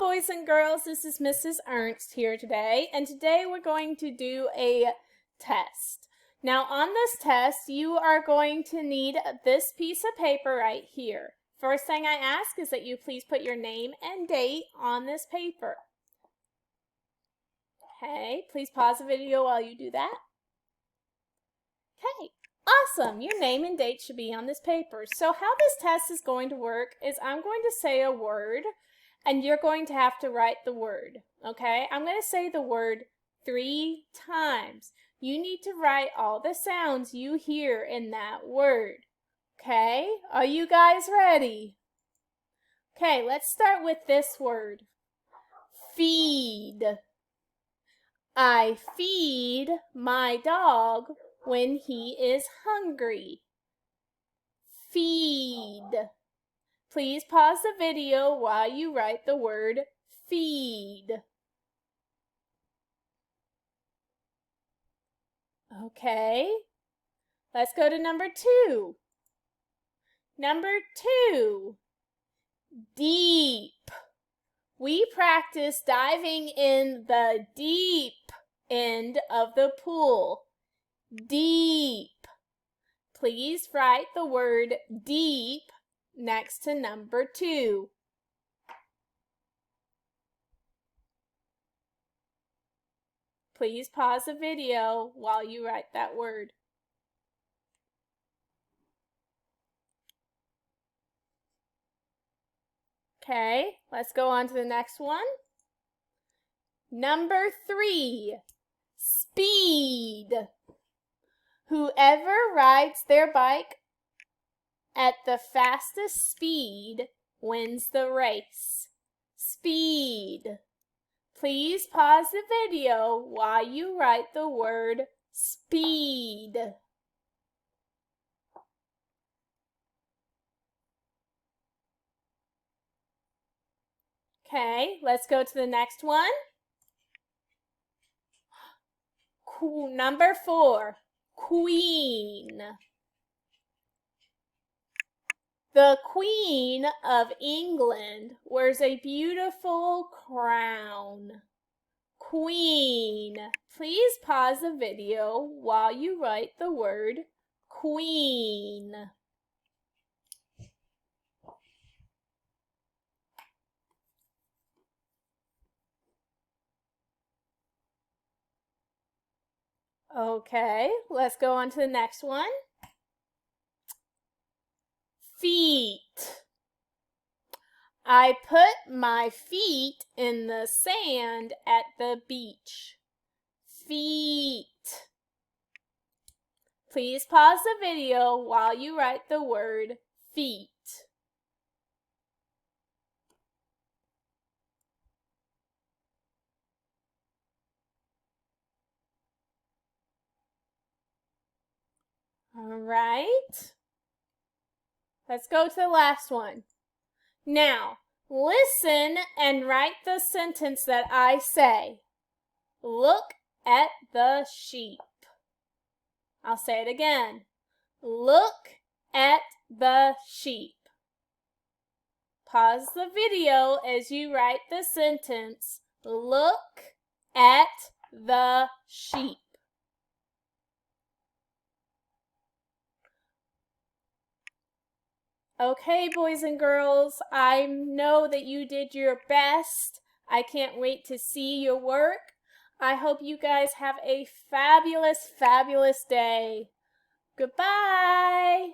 boys and girls, this is Mrs. Ernst here today, and today we're going to do a test. Now on this test, you are going to need this piece of paper right here. First thing I ask is that you please put your name and date on this paper. Okay, please pause the video while you do that. Okay, awesome. Your name and date should be on this paper. So how this test is going to work is I'm going to say a word, and you're going to have to write the word, okay? I'm going to say the word 3 times. You need to write all the sounds you hear in that word, okay? Are you guys ready? Okay, let's start with this word. Feed. I feed my dog when he is hungry. Feed. Please pause the video while you write the word feed. Okay, let's go to number 2. Number 2, deep. We practice diving in the deep end of the pool. Deep. Please write the word deep next to number 2. Please pause the video while you write that word. Okay, let's go on to the next one. Number 3, speed. Whoever rides their bike at the fastest speed wins the race. Speed. Please pause the video while you write the word speed. Okay, let's go to the next one. Number 4, queen. The Queen of England wears a beautiful crown. Queen. Please pause the video while you write the word queen. Okay, let's go on to the next one. Feet. I put my feet in the sand at the beach. Feet. Please pause the video while you write the word feet. All right. Let's go to the last one. Now, listen and write the sentence that I say. Look at the sheep. I'll say it again. Look at the sheep. Pause the video as you write the sentence. Look at the sheep. Okay, boys and girls, I know that you did your best. I can't wait to see your work. I hope you guys have a fabulous, fabulous day. Goodbye.